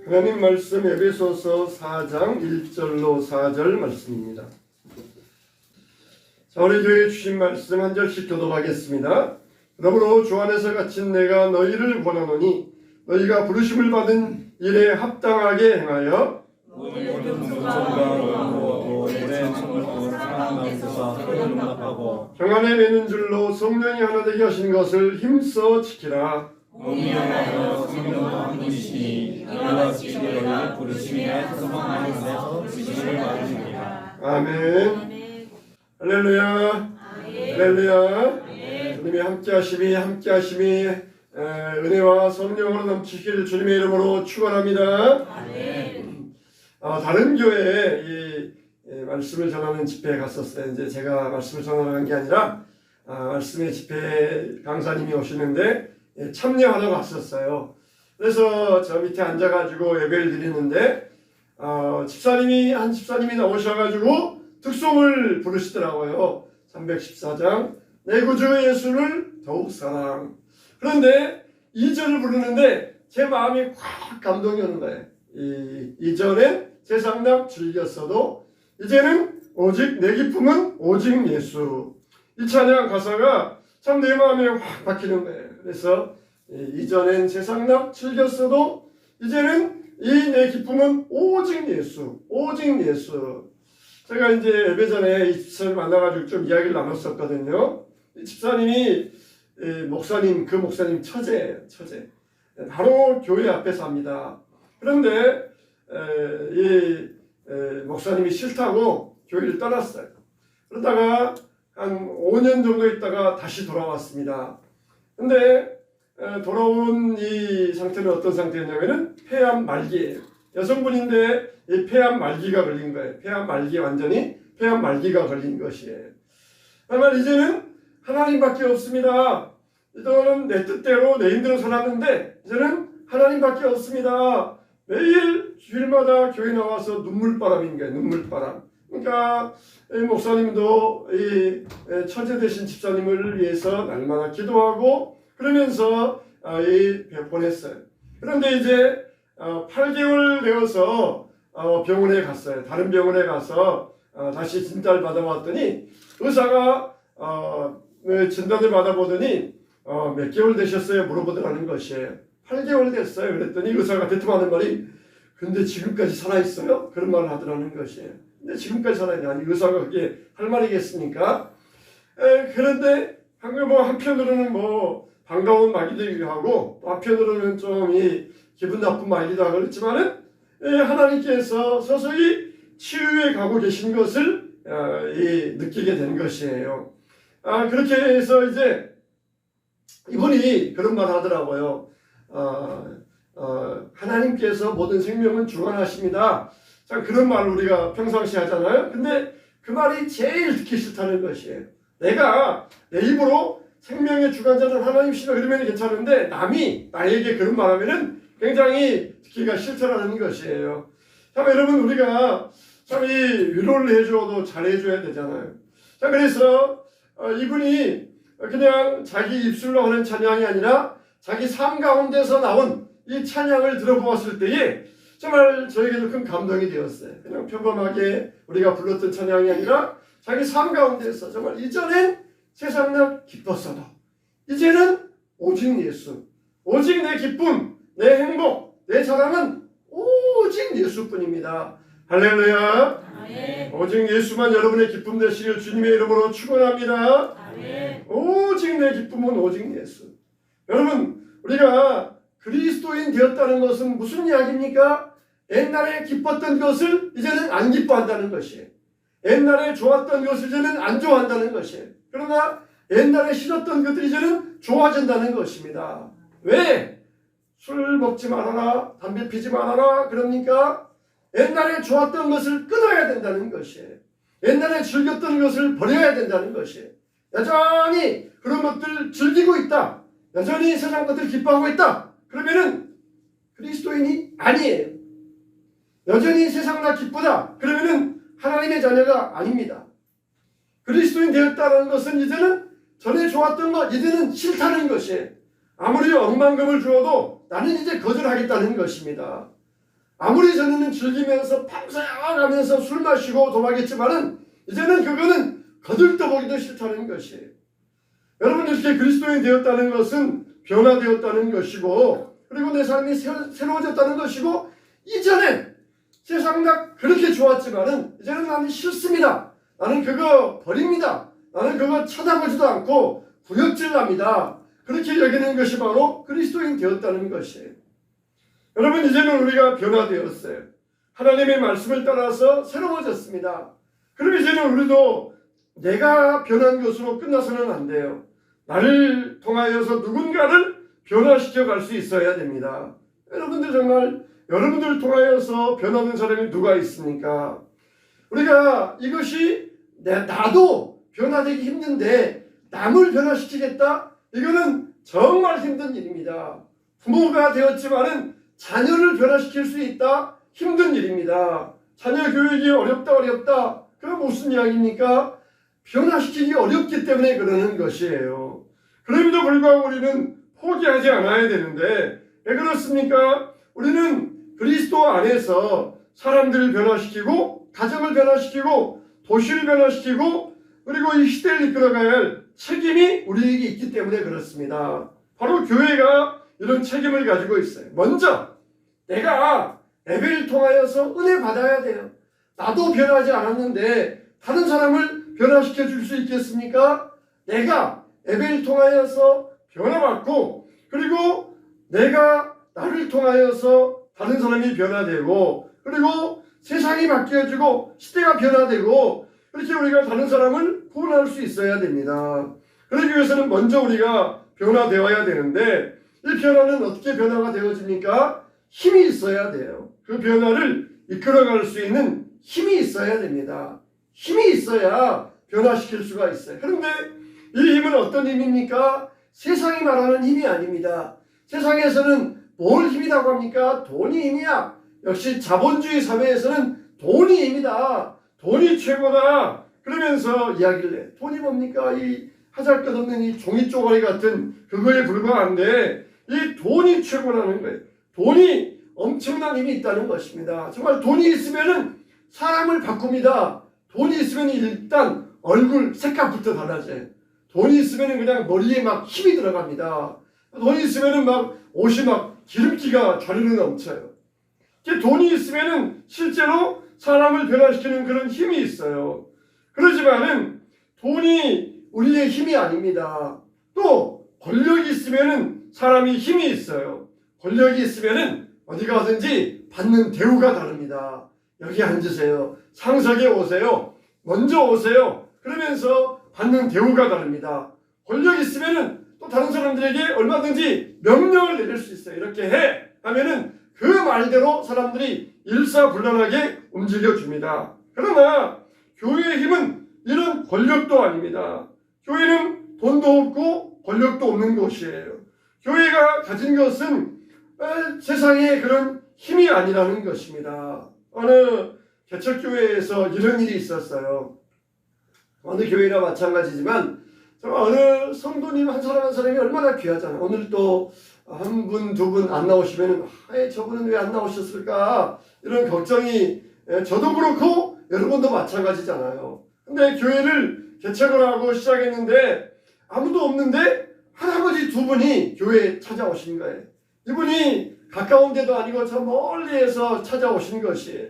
하나님 말씀 에베소서 4장 1절로 4절 말씀입니다. 자, 우리 교회에 주신 말씀 한 절씩 교독하겠습니다. 그러므로 주 안에서 갇힌 내가 너희를 권하노니 너희가 부르심을 받은 일에 합당하게 행하여 모든 공적과 오랜 청구로 사랑 가운데서 흥분하고 정 안에 매는 줄로 성령이 하나 되게 하신 것을 힘써 지키라. 공의하여 성령과 한 분이시니 이와 같이 너희를 부르심에 소망하는 데서 지심을 받으십니다. 아멘. 할렐루야. 할렐루야. 주님이 함께하심이 은혜와 성령으로 넘치기를 주님의 이름으로 축원합니다. 다른 교회에 이 말씀을 전하는 집회에 갔었을 때 이제 제가 말씀을 전하는 게 아니라 말씀의 집회 강사님이 오시는데 참여하러 갔었어요. 그래서 저 밑에 앉아가지고 예배를 드리는데 한 집사님이 나오셔가지고 특송을 부르시더라고요. 314장 내 구주 예수를 더욱 사랑. 그런데 2절을 부르는데 제 마음이 확 감동이 오는 거예요. 이전엔 세상락 즐겼어도 이제는 오직 내 기쁨은 오직 예수. 이 찬양 가사가 참 내 마음에 확 박히는 거예요. 그래서 이전엔 세상락 즐겼어도 이제는 이 내 기쁨은 오직 예수, 오직 예수. 제가 이제 예배 전에 이 집사를 만나가지고 좀 이야기를 나눴었거든요. 이 집사님이 그 목사님 처제예요, 처제. 바로 교회 앞에 삽니다. 그런데 이 목사님이 싫다고 교회를 떠났어요. 그러다가 한 5년 정도 있다가 다시 돌아왔습니다. 근데 돌아온 이 상태는 어떤 상태였냐면은 폐암 말기예요. 여성분인데 이 폐암 말기가 걸린 거예요. 완전히 폐암 말기가 걸린 것이에요. 정말 이제는 하나님밖에 없습니다. 이동안은 내 뜻대로 내 힘대로 살았는데 이제는 하나님밖에 없습니다. 매일 주일마다 교회 나와서 눈물바람인 거예요. 눈물바람. 그러니까 이 목사님도 이 처제 되신 집사님을 위해서 날마다 기도하고 그러면서 보냈어요. 그런데 이제 8개월 되어서 병원에 갔어요. 다른 병원에 가서 다시 진단을 받아봤더니 의사가 진단을 받아보더니 몇 개월 되셨어요? 물어보더라는 것이에요. 8개월 됐어요. 그랬더니 의사가 대뜸하는 말이 근데 지금까지 살아있어요? 그런 말을 하더라는 것이에요. 근데 지금까지 살아있냐? 아니 의사가 그게 할 말이겠습니까? 그런데 한편으로는 반가운 말이기도 하고 또 한편으로는 좀 기분 나쁜 말이기도 하고 그렇지만은 하나님께서 서서히 치유해 가고 계신 것을 느끼게 된 것이에요. 그렇게 해서 이제 이분이 그런 말 하더라고요. 하나님께서 모든 생명은 주관하십니다. 자, 그런 말을 우리가 평상시에 하잖아요. 근데 그 말이 제일 듣기 싫다는 것이에요. 내가 내 입으로 생명의 주관자는 하나님이시다 그러면 괜찮은데 남이 나에게 그런 말하면은 굉장히 듣기가 싫다라는 것이에요. 참 여러분 우리가 참 위로를 해줘도 잘해줘야 되잖아요. 자 그래서 이분이 그냥 자기 입술로 하는 찬양이 아니라 자기 삶 가운데서 나온 이 찬양을 들어보았을 때에 정말 저에게도 큰 감동이 되었어요. 그냥 평범하게 우리가 불렀던 찬양이 아니라 자기 삶 가운데서 정말 이전엔 세상날 기뻤어도 이제는 오직 예수, 오직 내 기쁨, 내 행복, 내 자랑은 오직 예수뿐입니다. 할렐루야. 아멘. 오직 예수만 여러분의 기쁨 되시길 주님의 이름으로 축원합니다. 아멘. 오직 내 기쁨은 오직 예수. 여러분 우리가 그리스도인 되었다는 것은 무슨 이야기입니까? 옛날에 기뻤던 것을 이제는 안 기뻐한다는 것이에요. 옛날에 좋았던 것을 이제는 안 좋아한다는 것이에요. 그러나 옛날에 싫었던 것들이 이제는 좋아진다는 것입니다. 왜? 술 먹지 말아라, 담배 피지 말아라 그럽니까? 옛날에 좋았던 것을 끊어야 된다는 것이에요. 옛날에 즐겼던 것을 버려야 된다는 것이에요. 여전히 그런 것들을 즐기고 있다. 여전히 세상 것들을 기뻐하고 있다. 그러면은 그리스도인이 아니에요. 여전히 세상나 기쁘다. 그러면은 하나님의 자녀가 아닙니다. 그리스도인 되었다는 것은 이제는 전에 좋았던 것 이제는 싫다는 것이에요. 아무리 억만금을 주어도 나는 이제 거절하겠다는 것입니다. 아무리 전에는 즐기면서 밤새가면서 술 마시고 도박했지만은 이제는 그거는 거들떠보기도 싫다는 것이에요. 여러분, 이렇게 그리스도인이 되었다는 것은 변화되었다는 것이고, 그리고 내 삶이 새로워졌다는 것이고, 이전에 세상과 그렇게 좋았지만은 이제는 나는 싫습니다. 나는 그거 버립니다. 나는 그거 쳐다보지도 않고 구역질납니다. 그렇게 여기는 것이 바로 그리스도인 되었다는 것이에요. 여러분, 이제는 우리가 변화되었어요. 하나님의 말씀을 따라서 새로워졌습니다. 그럼 이제는 우리도 내가 변한 것으로 끝나서는 안 돼요. 나를 통하여서 누군가를 변화시켜 갈 수 있어야 됩니다. 여러분들, 정말 여러분들을 통하여서 변하는 사람이 누가 있습니까? 우리가 이것이 나도 변화되기 힘든데 남을 변화시키겠다? 이거는 정말 힘든 일입니다. 부모가 되었지만은 자녀를 변화시킬 수 있다? 힘든 일입니다. 자녀 교육이 어렵다. 그건 무슨 이야기입니까? 변화시키기 어렵기 때문에 그러는 것이에요. 그럼에도 불구하고 우리는 포기하지 않아야 되는데, 왜 그렇습니까? 우리는 그리스도 안에서 사람들을 변화시키고, 가정을 변화시키고, 도시를 변화시키고, 그리고 이 시대를 이끌어가야 할 책임이 우리에게 있기 때문에 그렇습니다. 바로 교회가 이런 책임을 가지고 있어요. 먼저 내가 예배를 통하여서 은혜 받아야 돼요. 나도 변하지 않았는데 다른 사람을 변화시켜 줄 수 있겠습니까? 내가 예배를 통하여서 변화받고, 그리고 내가 나를 통하여서 다른 사람이 변화되고, 그리고 세상이 바뀌어지고 시대가 변화되고, 그렇게 우리가 다른 사람을 구원할 수 있어야 됩니다. 그러기 위해서는 먼저 우리가 변화되어야 되는데, 이 변화는 어떻게 변화가 되어집니까? 힘이 있어야 돼요. 그 변화를 이끌어갈 수 있는 힘이 있어야 됩니다. 힘이 있어야 변화시킬 수가 있어요. 그런데 이 힘은 어떤 힘입니까? 세상이 말하는 힘이 아닙니다. 세상에서는 뭘 힘이라고 합니까? 돈이 힘이야. 역시 자본주의 사회에서는 돈이 힘이다. 돈이 최고다. 그러면서 이야기를 해. 돈이 뭡니까? 이 하잘것없는 이 종이 쪼가리 같은 그거에 불과한데 이 돈이 최고라는 거예요. 돈이 엄청난 힘이 있다는 것입니다. 정말 돈이 있으면은 사람을 바꿉니다. 돈이 있으면 일단 얼굴 색깔부터 달라져요. 돈이 있으면 그냥 머리에 막 힘이 들어갑니다. 돈이 있으면 막 옷이 막 기름기가 좌르르 넘쳐요. 돈이 있으면 실제로 사람을 변화시키는 그런 힘이 있어요. 그렇지만은 돈이 우리의 힘이 아닙니다. 또 권력이 있으면 사람이 힘이 있어요. 권력이 있으면 어디 가든지 받는 대우가 다릅니다. 여기 앉으세요. 상석에 오세요. 먼저 오세요. 그러면서 받는 대우가 다릅니다. 권력이 있으면 또 다른 사람들에게 얼마든지 명령을 내릴 수 있어요. 이렇게 해 하면은 그 말대로 사람들이 일사불란하게 움직여줍니다. 그러나 교회의 힘은 이런 권력도 아닙니다. 교회는 돈도 없고 권력도 없는 곳이에요. 교회가 가진 것은 세상의 그런 힘이 아니라는 것입니다. 어느 개척교회에서 이런 일이 있었어요. 어느 교회나 마찬가지지만 어느 성도님 한 사람 한 사람이 얼마나 귀하잖아요. 오늘 또 한 분, 두 분 안 나오시면 저분은 왜 안 나오셨을까? 이런 걱정이 저도 그렇고 여러분도 마찬가지잖아요. 근데 교회를 개척을 하고 시작했는데 아무도 없는데 할아버지 두 분이 교회에 찾아오신 거예요. 이분이 가까운 데도 아니고 저 멀리에서 찾아오신 것이에요.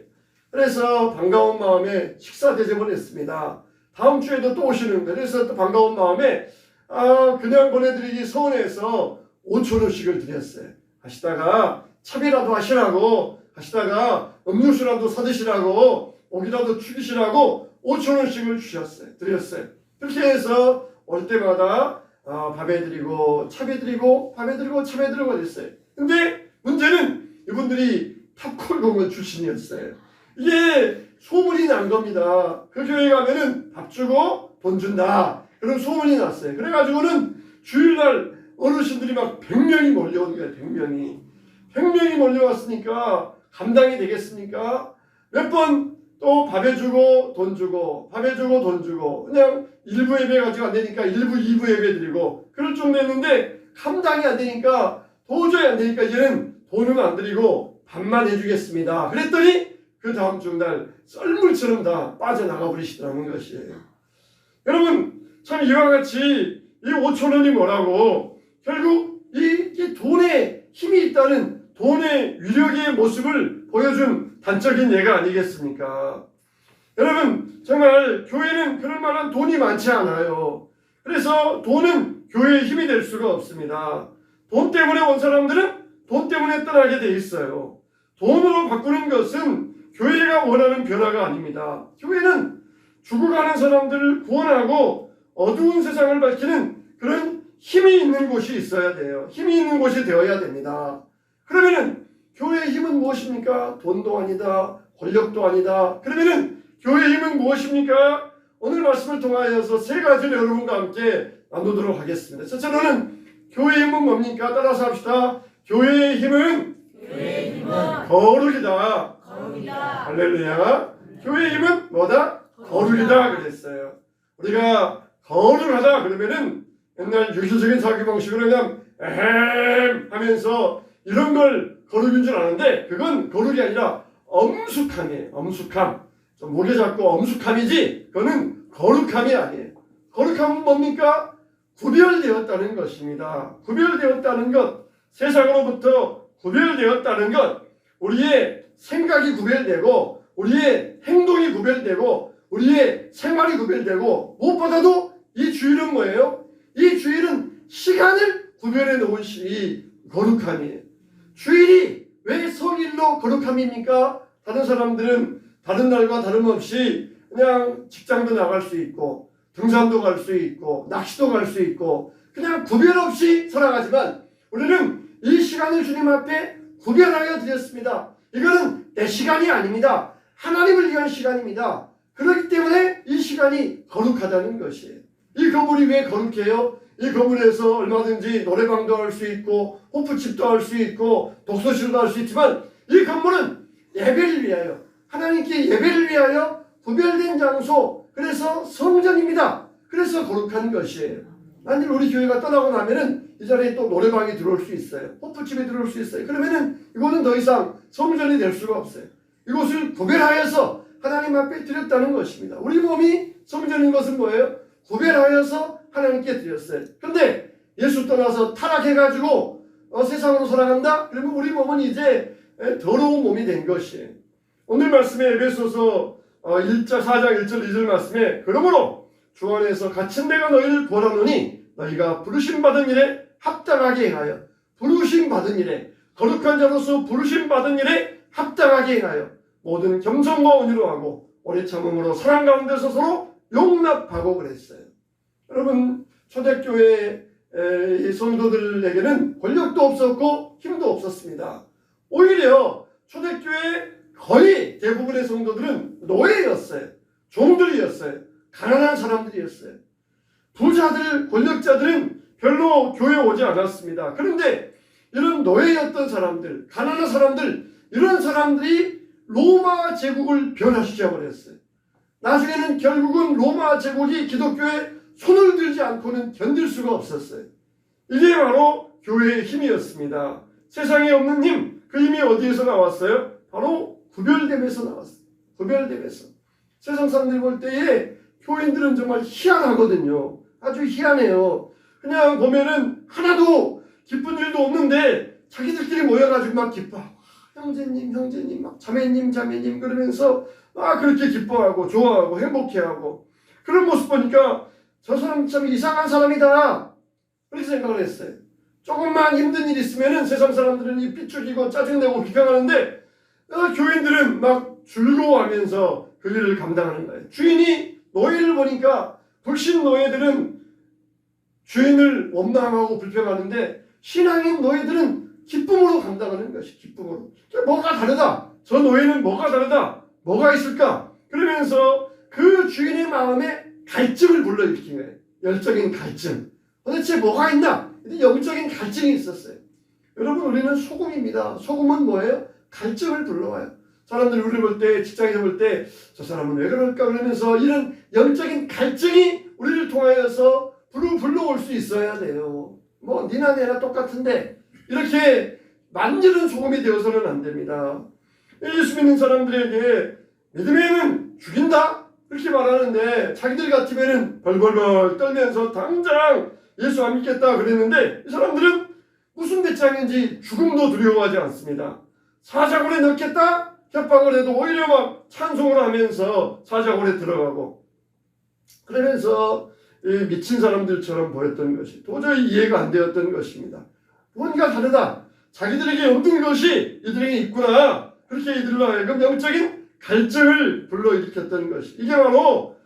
그래서 반가운 마음에 식사 대접을 했습니다. 다음 주에도 또 오시는 거예요. 그래서 또 반가운 마음에 그냥 보내드리기 서운해서 5,000원씩을 드렸어요. 하시다가 차비라도 하시다가 음료수라도 사드시라고 오기라도 죽이시라고 5,000원씩을 드렸어요. 그렇게 해서 올 때마다 밥 해드리고 차비드리고 밥 해드리고 차비드리고 그랬어요. 근데 문제는 이분들이 탑골공원 출신이었어요. 이게 소문이 난 겁니다. 그 교회 가면은 밥 주고 돈 준다. 그런 소문이 났어요. 그래가지고는 주일날 어르신들이 막 100명이 몰려온 거예요. 100명이 몰려왔으니까 감당이 되겠습니까? 몇 번 또 밥 해주고 돈 주고 밥 해주고 돈 주고 그냥 일부 예배 가지고 안 되니까 일부 2부 예배 드리고 그럴 정도였는데 감당이 안 되니까 도저히 안 되니까 이제는 돈은 안 드리고 반만 해주겠습니다. 그랬더니 그 다음 주날 썰물처럼 다 빠져나가 버리시더라는 것이에요. 여러분 참 이와 같이 이 5천 원이 뭐라고 결국 이 돈에 힘이 있다는 돈의 위력의 모습을 보여준 단적인 예가 아니겠습니까? 여러분 정말 교회는 그럴 만한 돈이 많지 않아요. 그래서 돈은 교회의 힘이 될 수가 없습니다. 돈 때문에 온 사람들은 돈 때문에 떠나게 돼 있어요. 돈으로 바꾸는 것은 교회가 원하는 변화가 아닙니다. 교회는 죽어가는 사람들을 구원하고 어두운 세상을 밝히는 그런 힘이 있는 곳이 있어야 돼요. 힘이 있는 곳이 되어야 됩니다. 그러면은 교회의 힘은 무엇입니까? 돈도 아니다. 권력도 아니다. 그러면은 교회의 힘은 무엇입니까? 오늘 말씀을 통하여서 세 가지를 여러분과 함께 나누도록 하겠습니다. 첫째로는 교회의 힘은 뭡니까? 따라서 합시다. 교회의 힘은 거룩이다. 할렐루야. 교회의 힘은 뭐다? 거룩이다 그랬어요. 우리가 거룩하다 그러면은 옛날 유교적인 사고 방식으로 그냥 에헴 하면서 이런 걸 거룩인 줄 아는데 그건 거룩이 아니라 엄숙함이에요. 엄숙함. 좀 목에 잡고 엄숙함이지 그거는 거룩함이 아니에요. 거룩함은 뭡니까? 구별되었다는 것입니다. 구별되었다는 것, 세상으로부터 구별되었다는 것, 우리의 생각이 구별되고 우리의 행동이 구별되고 우리의 생활이 구별되고 무엇보다도 이 주일은 뭐예요? 이 주일은 시간을 구별해 놓은 이 거룩함이에요. 주일이 왜 성일로 거룩함입니까? 다른 사람들은 다른 날과 다름없이 그냥 직장도 나갈 수 있고 등산도 갈 수 있고 낚시도 갈 수 있고 그냥 구별 없이 살아가지만 우리는 이 시간을 주님 앞에 구별하여 드렸습니다. 이거는 내 시간이 아닙니다. 하나님을 위한 시간입니다. 그렇기 때문에 이 시간이 거룩하다는 것이에요. 이 건물이 왜 거룩해요? 이 건물에서 얼마든지 노래방도 할 수 있고 호프집도 할 수 있고 독서실도 할 수 있지만 이 건물은 예배를 위하여 하나님께 예배를 위하여 구별된 장소, 그래서 성전입니다. 그래서 거룩한 것이에요. 만일 우리 교회가 떠나고 나면은 이 자리에 또 노래방이 들어올 수 있어요. 호프집이 들어올 수 있어요. 그러면은 이거는 더 이상 성전이 될 수가 없어요. 이곳을 구별하여서 하나님 앞에 드렸다는 것입니다. 우리 몸이 성전인 것은 뭐예요? 구별하여서 하나님께 드렸어요. 근데 예수 떠나서 타락해가지고 세상으로 살아간다? 그러면 우리 몸은 이제 더러운 몸이 된 것이에요. 오늘 말씀에 에베소서 4장 1절 2절 말씀에 그러므로 주 안에서 갇힌 내가 너희를 구원하노니 너희가 부르심받은 일에 합당하게 행하여 부르심받은 일에 거룩한 자로서 부르심받은 일에 합당하게 행하여 모든 겸손과 온유로 하고 오래 참음으로 사랑 가운데서 서로 용납하고 그랬어요. 여러분 초대교회 성도들에게는 권력도 없었고 힘도 없었습니다. 오히려 초대교회 거의 대부분의 성도들은 노예였어요. 종들이었어요. 가난한 사람들이었어요. 부자들, 권력자들은 별로 교회에 오지 않았습니다. 그런데 이런 노예였던 사람들, 가난한 사람들, 이런 사람들이 로마 제국을 변화시켜 버렸어요. 나중에는 결국은 로마 제국이 기독교에 손을 들지 않고는 견딜 수가 없었어요. 이게 바로 교회의 힘이었습니다. 세상에 없는 힘, 그 힘이 어디에서 나왔어요? 바로 구별됨에서 나왔어요. 구별됨에서. 세상 사람들이 볼 때에 교인들은 정말 희한하거든요. 아주 희한해요. 그냥 보면은 하나도 기쁜 일도 없는데 자기들끼리 모여가지고 막 기뻐하고 형제님, 형제님, 막 자매님, 자매님 그러면서 막 그렇게 기뻐하고 좋아하고 행복해하고 그런 모습 보니까 저 사람 참 이상한 사람이다. 그렇게 생각을 했어요. 조금만 힘든 일 있으면은 세상 사람들은 이 삐죽이고 짜증내고 비평하는데 교인들은 막 즐거워하면서 그 일을 감당하는 거예요. 주인이 노예를 보니까 불신 노예들은 주인을 원망하고 불평하는데 신앙인 노예들은 기쁨으로 감당하는 것이 기쁨으로. 뭐가 다르다. 저 노예는 뭐가 다르다. 뭐가 있을까? 그러면서 그 주인의 마음에 갈증을 불러일으킨 거예요. 열적인 갈증. 도대체 뭐가 있나? 영적인 갈증이 있었어요. 여러분 우리는 소금입니다. 소금은 뭐예요? 갈증을 불러와요. 사람들이 우리를 볼 때, 직장에서 볼 때 저 사람은 왜 그럴까 그러면서 이런 영적인 갈증이 우리를 통하여서 불러올 수 있어야 돼요. 뭐 니나 내나 똑같은데 이렇게 만드는 소금이 되어서는 안 됩니다. 예수 믿는 사람들에게 믿음에는 죽인다 그렇게 말하는데 자기들 같으면은 벌벌벌 떨면서 당장 예수 안 믿겠다 그랬는데 이 사람들은 무슨 배짱인지 죽음도 두려워하지 않습니다. 사자굴에 넣겠다 협박을 해도 오히려 막 찬송을 하면서 사자굴에 들어가고 그러면서 미친 사람들처럼 보였던 것이 도저히 이해가 안 되었던 것입니다. 뭔가 다르다. 자기들에게 없는 것이 이들에게 있구나. 그렇게 이들로 하여금 영적인 갈증을 불러일으켰던 것이 이게 바로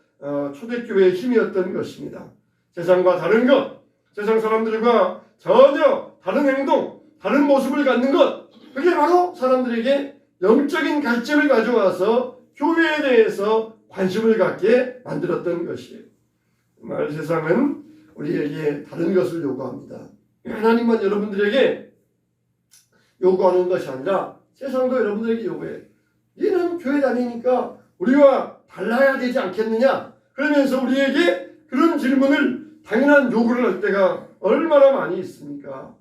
초대교회의 힘이었던 것입니다. 세상과 다른 것, 세상 사람들과 전혀 다른 행동, 다른 모습을 갖는 것 그게 바로 사람들에게 영적인 갈증을 가져와서 교회에 대해서 관심을 갖게 만들었던 것이에요. 정말 세상은 우리에게 다른 것을 요구합니다. 하나님은 여러분들에게 요구하는 것이 아니라 세상도 여러분들에게 요구해요. 너는 교회 다니니까 우리와 달라야 되지 않겠느냐? 그러면서 우리에게 그런 질문을 당연한 요구를 할 때가 얼마나 많이 있습니까?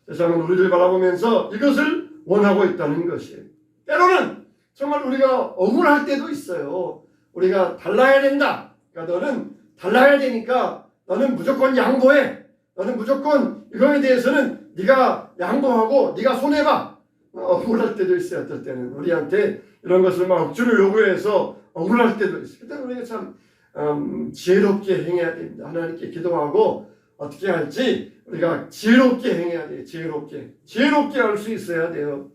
세상은 우리를 바라보면서 이것을 원하고 있다는 것이에요. 때로는 정말 우리가 억울할 때도 있어요. 우리가 달라야 된다. 그러니까 너는 달라야 되니까 너는 무조건 양보해. 너는 무조건 이거에 대해서는 네가 양보하고 네가 손해봐. 억울할 때도 있어요. 어떨 때는 우리한테 이런 것을 막 억지로 요구해서 억울할 때도 있어요. 그때 우리가 참 지혜롭게 행해야 됩니다. 하나님께 기도하고 어떻게 할지 우리가 지혜롭게 행해야 돼요. 지혜롭게 할 수 있어야 돼요.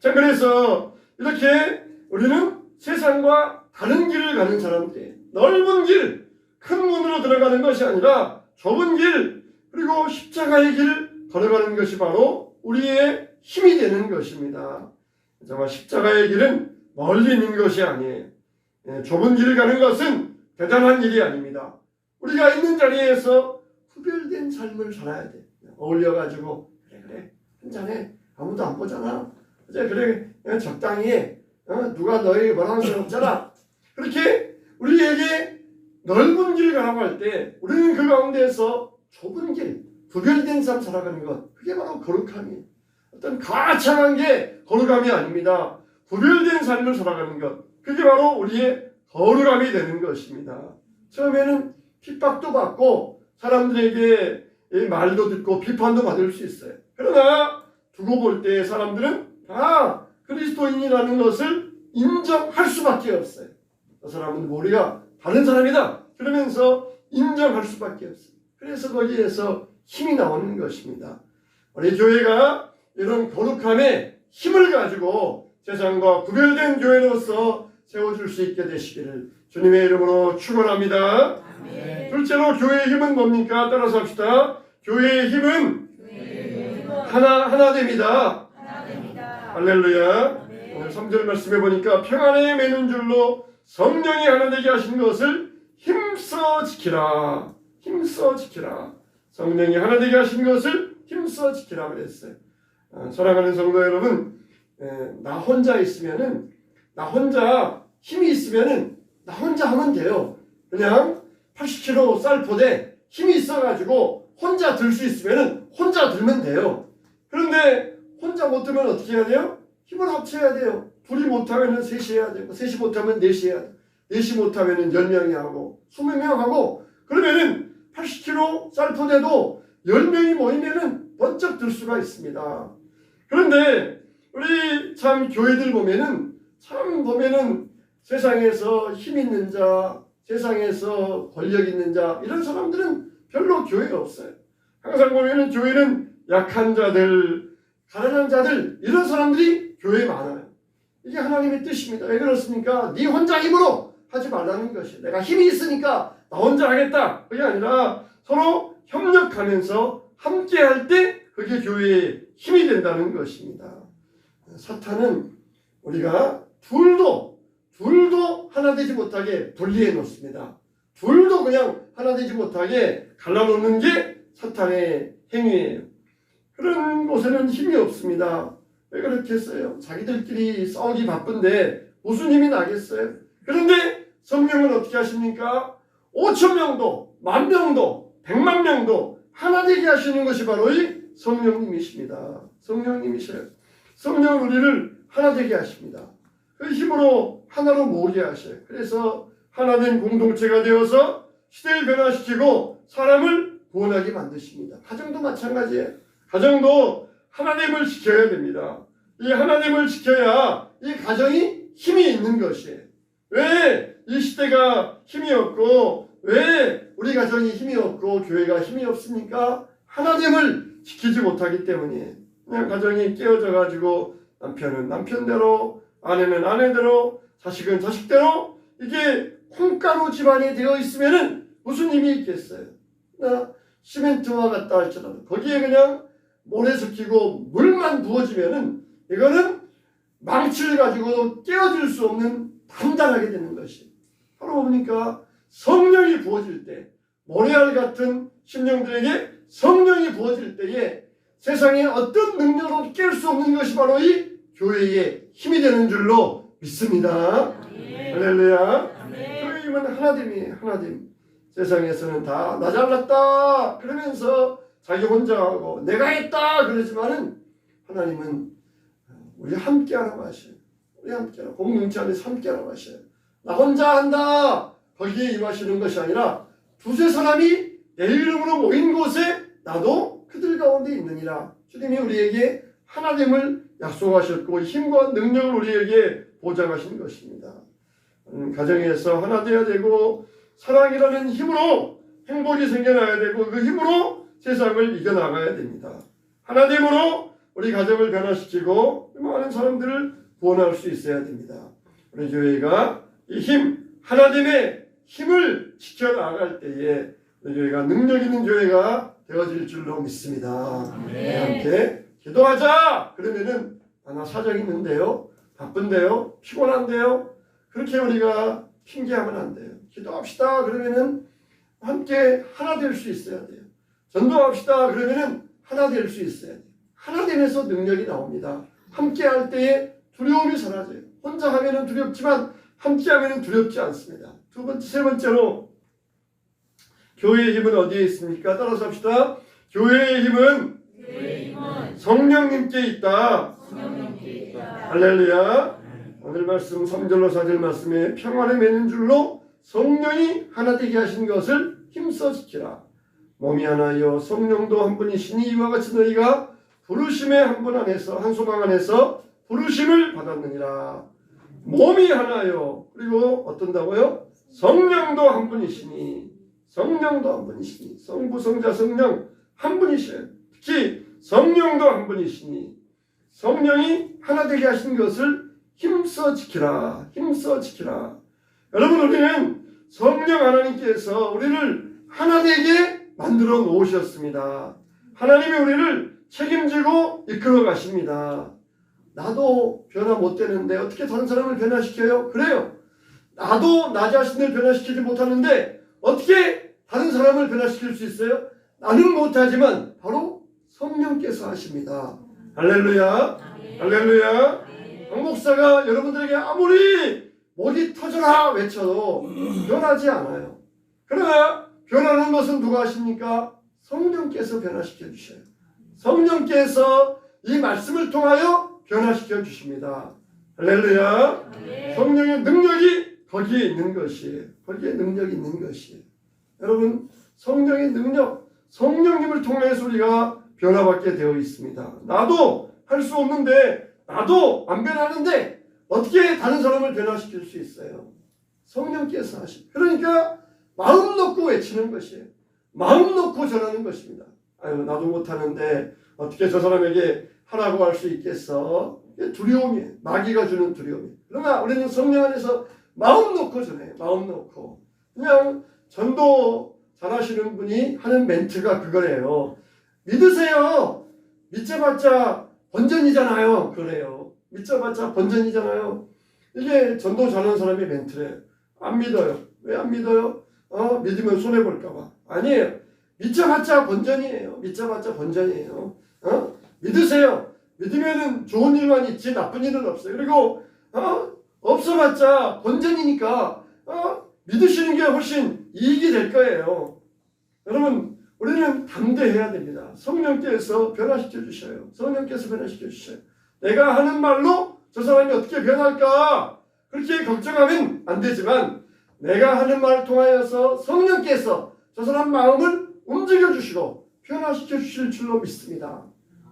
자, 그래서 이렇게 우리는 세상과 다른 길을 가는 사람들이에요. 넓은 길, 큰 문으로 들어가는 것이 아니라 좁은 길, 그리고 십자가의 길을 걸어가는 것이 바로 우리의 힘이 되는 것입니다. 정말 십자가의 길은 멀리 있는 것이 아니에요. 좁은 길을 가는 것은 대단한 일이 아닙니다. 우리가 있는 자리에서 구별된 삶을 살아야 돼. 어울려가지고 그래 한잔해 아무도 안 보잖아. 그래 그냥 적당히 해. 누가 너에게 뭐라는 사람 없잖아. 그렇게 우리에게 넓은 길 가라고 할 때 우리는 그 가운데에서 좁은 길, 구별된 삶 살아가는 것 그게 바로 거룩함이에요. 어떤 가창한 게 거룩함이 아닙니다. 구별된 삶을 살아가는 것 그게 바로 우리의 거룩함이 되는 것입니다. 처음에는 핍박도 받고 사람들에게 말도 듣고 비판도 받을 수 있어요. 그러나 두고 볼 때 사람들은 다 그리스도인이라는 것을 인정할 수밖에 없어요. 그 사람은 우리가 다른 사람이다. 그러면서 인정할 수밖에 없어요. 그래서 거기에서 힘이 나오는 것입니다. 우리 교회가 이런 거룩함의 힘을 가지고 세상과 구별된 교회로서 세워줄 수 있게 되시기를 주님의 이름으로 축원합니다. 둘째로 교회의 힘은 뭡니까? 따라서 합시다. 교회의 힘은 하나 됩니다. 할렐루야. 오늘 3절 말씀해 보니까 평안에 매는 줄로 성령이 하나 되게 하신 것을 힘써 지키라. 성령이 하나 되게 하신 것을 힘써 지키라 그랬어요. 사랑하는 성도 여러분, 나 혼자 있으면은 나 혼자 힘이 있으면은 나 혼자 하면 돼요. 그냥 80kg 쌀포대 힘이 있어가지고 혼자 들 수 있으면은 혼자 들면 돼요. 그런데 혼자 못 들면 어떻게 해야 돼요? 힘을 합쳐야 돼요. 둘이 못하면은 셋이 해야 되고, 셋이 못하면 넷이 해야 돼요. 넷이 못하면은 10명이 하고, 20명 하고, 그러면은 80kg 쌀포대도 10명이 모이면은 번쩍 들 수가 있습니다. 그런데 우리 참 교회들 보면은 세상에서 힘 있는 자, 세상에서 권력 있는 자 이런 사람들은 별로 교회가 없어요. 항상 보면은 교회는 약한 자들, 가난한 자들 이런 사람들이 교회에 많아요. 이게 하나님의 뜻입니다. 왜 그렇습니까? 네 혼자 힘으로 하지 말라는 것이에요. 내가 힘이 있으니까 나 혼자 하겠다. 그게 아니라 서로 협력하면서 함께 할 때 그게 교회의 힘이 된다는 것입니다. 사탄은 우리가 둘도 하나 되지 못하게 분리해 놓습니다. 둘도 그냥 하나 되지 못하게 갈라놓는 게 사탄의 행위예요. 그런 곳에는 힘이 없습니다. 왜 그렇게 했어요? 자기들끼리 싸우기 바쁜데 무슨 힘이 나겠어요? 그런데 성령은 어떻게 하십니까? 5,000명도, 10,000명도, 1,000,000명도 하나 되게 하시는 것이 바로 이 성령님이십니다. 성령님이셔요. 성령은 우리를 하나 되게 하십니다. 그 힘으로 하나로 모으게 하셔요. 그래서 하나된 공동체가 되어서 시대를 변화시키고 사람을 구원하게 만드십니다. 가정도 마찬가지예요. 가정도 하나됨을 지켜야 됩니다. 이 하나됨을 지켜야 이 가정이 힘이 있는 것이에요. 왜 이 시대가 힘이 없고 왜 우리 가정이 힘이 없고 교회가 힘이 없습니까? 하나됨을 지키지 못하기 때문이에요. 그냥 가정이 깨어져 가지고 남편은 남편대로, 아내는 아내대로, 자식은 자식대로 이게 콩가루 집안이 되어 있으면은 무슨 힘이 있겠어요? 시멘트와 같다 할지라도 거기에 그냥 모래 섞이고 물만 부어지면은 이거는 망치를 가지고도 떼어질 수 없는 단단하게 되는 것이. 바로 보니까 성령이 부어질 때, 모래알 같은 심령들에게 성령이 부어질 때에 세상에 어떤 능력으로 깰 수 없는 것이 바로 이 교회의 힘이 되는 줄로 믿습니다. 할렐루야. 교회의 힘은 하나됨이에요. 하나됨. 세상에서는 다 나 잘났다 그러면서 자기 혼자 하고 내가 했다 그러지만은 하나님은 우리 함께 하라고 하셔요. 우리 함께 하라고. 공동체 안에서 함께 하라고 하셔요. 나 혼자 한다 거기에 임하시는 것이 아니라 두세 사람이 내 이름으로 모인 곳에 나도 그들 가운데 있느니라. 주님이 우리에게 하나됨을 약속하셨고 힘과 능력을 우리에게 보장하신 것입니다. 가정에서 하나 되어야 되고 사랑이라는 힘으로 행복이 생겨나야 되고 그 힘으로 세상을 이겨나가야 됩니다. 하나됨으로 우리 가정을 변화시키고 많은 사람들을 구원할 수 있어야 됩니다. 우리 교회가 이 힘, 하나됨의 힘을 지켜나갈 때에 우리 교회가 능력 있는 교회가 되어질 줄로 믿습니다. 함께 기도하자! 그러면은 나 사정 있는데요, 바쁜데요, 피곤한데요, 그렇게 우리가 핑계하면 안 돼요. 기도합시다. 그러면은 함께 하나 될 수 있어야 돼요. 전도합시다. 그러면은 하나 될 수 있어야 돼요. 하나 되면서 능력이 나옵니다. 함께 할 때에 두려움이 사라져요. 혼자 하면은 두렵지만 함께 하면은 두렵지 않습니다. 두 번째, 세 번째로 교회의 힘은 어디에 있습니까? 따라서 합시다. 교회의 힘은 성령님께 있다. 할렐루야. 오늘 말씀 3절로 4절 말씀에 평안에 매는 줄로 성령이 하나 되게 하신 것을 힘써 지키라. 몸이 하나요 성령도 한 분이시니 이와 같이 너희가 부르심의 한 분 안에서 한 소망 안에서 부르심을 받았느니라. 몸이 하나요. 그리고 어떤다고요? 성령도 한 분이시니 성령도 한 분이시니 성부 성자 성령 한 분이셔요. 특히 성령도 한 분이시니 성령이 하나 되게 하신 것을 힘써 지키라. 힘써 지키라. 여러분 우리는 성령 하나님께서 우리를 하나 되게 만들어 놓으셨습니다. 하나님이 우리를 책임지고 이끌어 가십니다. 나도 변화 못 되는데 어떻게 다른 사람을 변화시켜요? 그래요. 나도 나 자신을 변화시키지 못하는데 어떻게 다른 사람을 변화시킬 수 있어요? 나는 못하지만 바로 성령께서 하십니다. 할렐루야. 할렐루야. 강 목사가 여러분들에게 아무리 목이 터져라 외쳐도 변하지 않아요. 그러나 변하는 것은 누가 하십니까? 성령께서 변화시켜 주셔요. 성령께서 이 말씀을 통하여 변화시켜 주십니다. 할렐루야. 성령의 능력이 거기에 있는 것이에요. 거기에 능력이 있는 것이에요. 여러분 성령의 능력, 성령님을 통해서 우리가 변화받게 되어 있습니다. 나도 할 수 없는데 나도 안 변하는데 어떻게 다른 사람을 변화시킬 수 있어요? 성령께서 하십니다. 그러니까 마음 놓고 외치는 것이에요. 마음 놓고 전하는 것입니다. 아유 나도 못하는데 어떻게 저 사람에게 하라고 할 수 있겠어? 두려움이에요. 마귀가 주는 두려움이에요. 그러나 우리는 성령 안에서 마음 놓고 전해요. 마음 놓고. 그냥 전도 잘하시는 분이 하는 멘트가 그거예요. 믿으세요. 믿자봤자 번전이잖아요. 그래요. 믿자봤자 번전이잖아요. 이게 전도 잘하는 사람의 멘트래요. 안 믿어요. 왜 안 믿어요? 믿으면 손해볼까봐. 아니에요. 믿자봤자 번전이에요. 믿자봤자 번전이에요. 믿으세요. 믿으면은 좋은 일만 있지 나쁜 일은 없어요. 그리고 없어봤자 번전이니까 믿으시는 게 훨씬 이익이 될 거예요. 여러분 우리는 담대해야 됩니다. 성령께서 변화시켜 주셔요. 성령께서 변화시켜 주셔요. 내가 하는 말로 저 사람이 어떻게 변할까 그렇게 걱정하면 안 되지만 내가 하는 말을 통하여서 성령께서 저 사람 마음을 움직여 주시고 변화시켜 주실 줄로 믿습니다.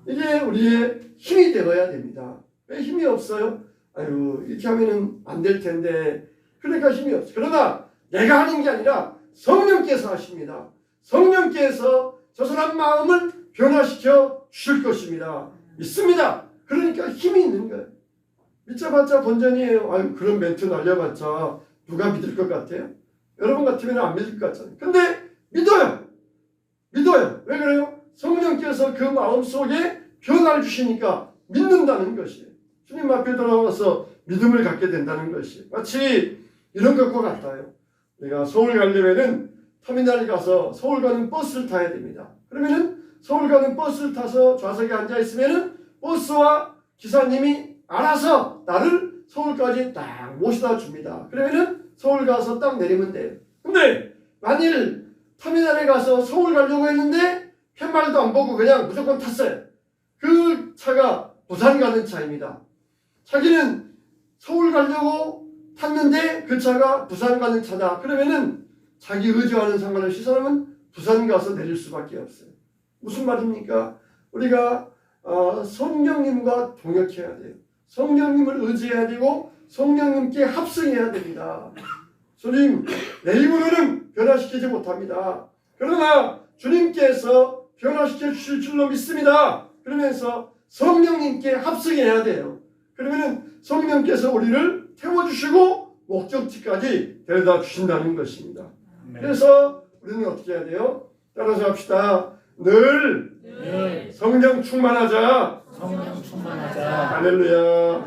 이게 우리의 힘이 되어야 됩니다. 왜 힘이 없어요? 아유 이렇게 하면은 안 될 텐데 그러니까 힘이 없어요. 그러나 내가 하는 게 아니라 성령께서 하십니다. 성령께서 저 사람 마음을 변화시켜 주실 것입니다. 믿습니다. 그러니까 힘이 있는 거예요. 믿자봤자 본전이에요. 아유 그런 멘트 날려봤자 누가 믿을 것 같아요? 여러분 같으면 안 믿을 것 같잖아요. 근데 믿어요. 믿어요. 왜 그래요? 성령께서 그 마음속에 변화를 주시니까 믿는다는 것이에요. 주님 앞에 돌아와서 믿음을 갖게 된다는 것이에요. 마치 이런 것과 같아요. 내가 서울 가려면은 터미널에 가서 서울 가는 버스를 타야 됩니다. 그러면은 서울 가는 버스를 타서 좌석에 앉아 있으면은 버스와 기사님이 알아서 나를 서울까지 딱 모셔다 줍니다. 그러면은 서울 가서 딱 내리면 돼요. 근데 만일 터미널에 가서 서울 가려고 했는데 팻말도 안 보고 그냥 무조건 탔어요. 그 차가 부산 가는 차입니다. 자기는 서울 가려고 탔는데 그 차가 부산 가는 차다. 그러면은 자기 의지와는 상관없이 사람은 부산 가서 내릴 수밖에 없어요. 무슨 말입니까? 우리가 성령님과 동역해야 돼요. 성령님을 의지해야 되고 성령님께 합성해야 됩니다. 주님, 내 힘으로는 변화시키지 못합니다. 그러나 주님께서 변화시켜 주실 줄로 믿습니다. 그러면서 성령님께 합성해야 돼요. 그러면은 성령께서 우리를 태워주시고 목적지까지 데려다 주신다는 것입니다. 그래서 우리는 어떻게 해야 돼요? 따라서 합시다. 늘 성령 충만하자. 성령 충만하자. 할렐루야.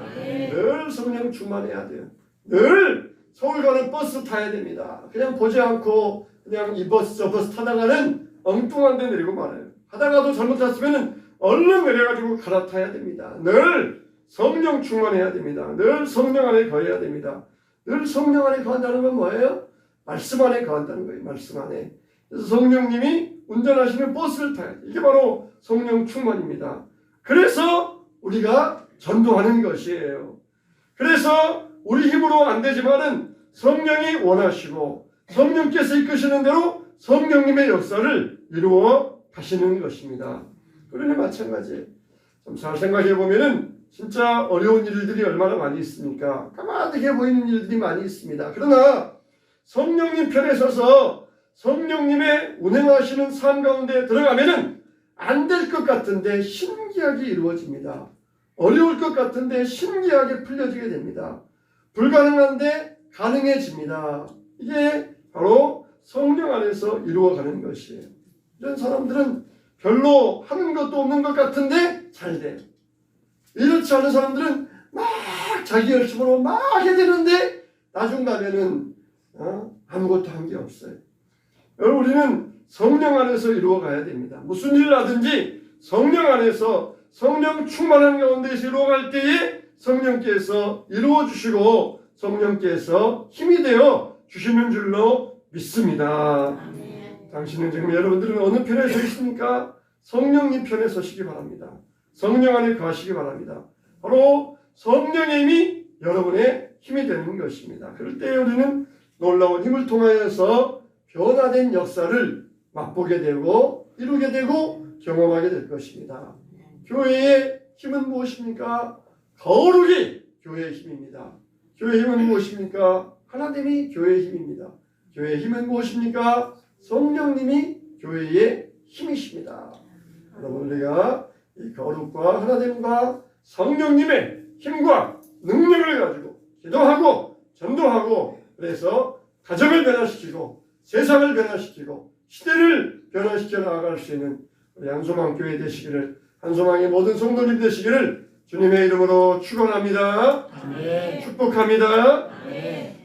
늘 성령 충만해야 돼요. 늘 서울 가는 버스 타야 됩니다. 그냥 보지 않고 그냥 이 버스 저 버스 타다가는 엉뚱한 데 내리고 말아요. 하다가도 잘못했으면 얼른 내려가지고 갈아타야 됩니다. 늘 성령 충만해야 됩니다. 늘 성령 안에 거해야 됩니다. 늘 성령 안에 거한다는 건 뭐예요? 말씀 안에 거한다는 거예요. 말씀 안에. 그래서 성령님이 운전하시는 버스를 타야 돼요. 이게 바로 성령 충만입니다. 그래서 우리가 전도하는 것이에요. 그래서 우리 힘으로 안 되지만은 성령이 원하시고 성령께서 이끄시는 대로 성령님의 역사를 이루어 가시는 것입니다. 그러니 마찬가지예요. 좀 잘 생각해 보면은 진짜 어려운 일들이 얼마나 많이 있습니까? 까마득해 보이는 일들이 많이 있습니다. 그러나 성령님 편에 서서 성령님의 운행하시는 삶 가운데 들어가면은 안 될 것 같은데 신기하게 이루어집니다. 어려울 것 같은데 신기하게 풀려지게 됩니다. 불가능한데 가능해집니다. 이게 바로 성령 안에서 이루어가는 것이에요. 이런 사람들은 별로 하는 것도 없는 것 같은데 잘 돼요. 이렇지 않은 사람들은 막 자기 열심으로 막 해야 되는데 나중 가면은 아무것도 한 게 없어요. 여러분 우리는 성령 안에서 이루어가야 됩니다. 무슨 일을 하든지 성령 안에서 성령 충만한 가운데서 이루어갈 때에 성령께서 이루어 주시고 성령께서 힘이 되어 주시는 줄로 믿습니다. 당신은 지금 여러분들은 어느 편에 서 있습니까? 성령님 편에 서시기 바랍니다. 성령 안에 거하시기 바랍니다. 바로 성령의 힘이 여러분의 힘이 되는 것입니다. 그럴 때 우리는 놀라운 힘을 통하여서 변화된 역사를 맛보게 되고 이루게 되고 경험하게 될 것입니다. 교회의 힘은 무엇입니까? 거룩이 교회의 힘입니다. 교회의 힘은 무엇입니까? 하나님이 교회의 힘입니다. 교회의 힘은 무엇입니까? 성령님이 교회의 힘이십니다. 여러분 우리가 이 거룩과 하나님과 성령님의 힘과 능력을 가지고 기도하고 전도하고 그래서 가정을 변화시키고 세상을 변화시키고 시대를 변화시켜 나아갈 수 있는 우리 한소망 교회 되시기를 한소망의 모든 성도님 되시기를 주님의 이름으로 축원합니다. 아멘. 축복합니다. 아멘.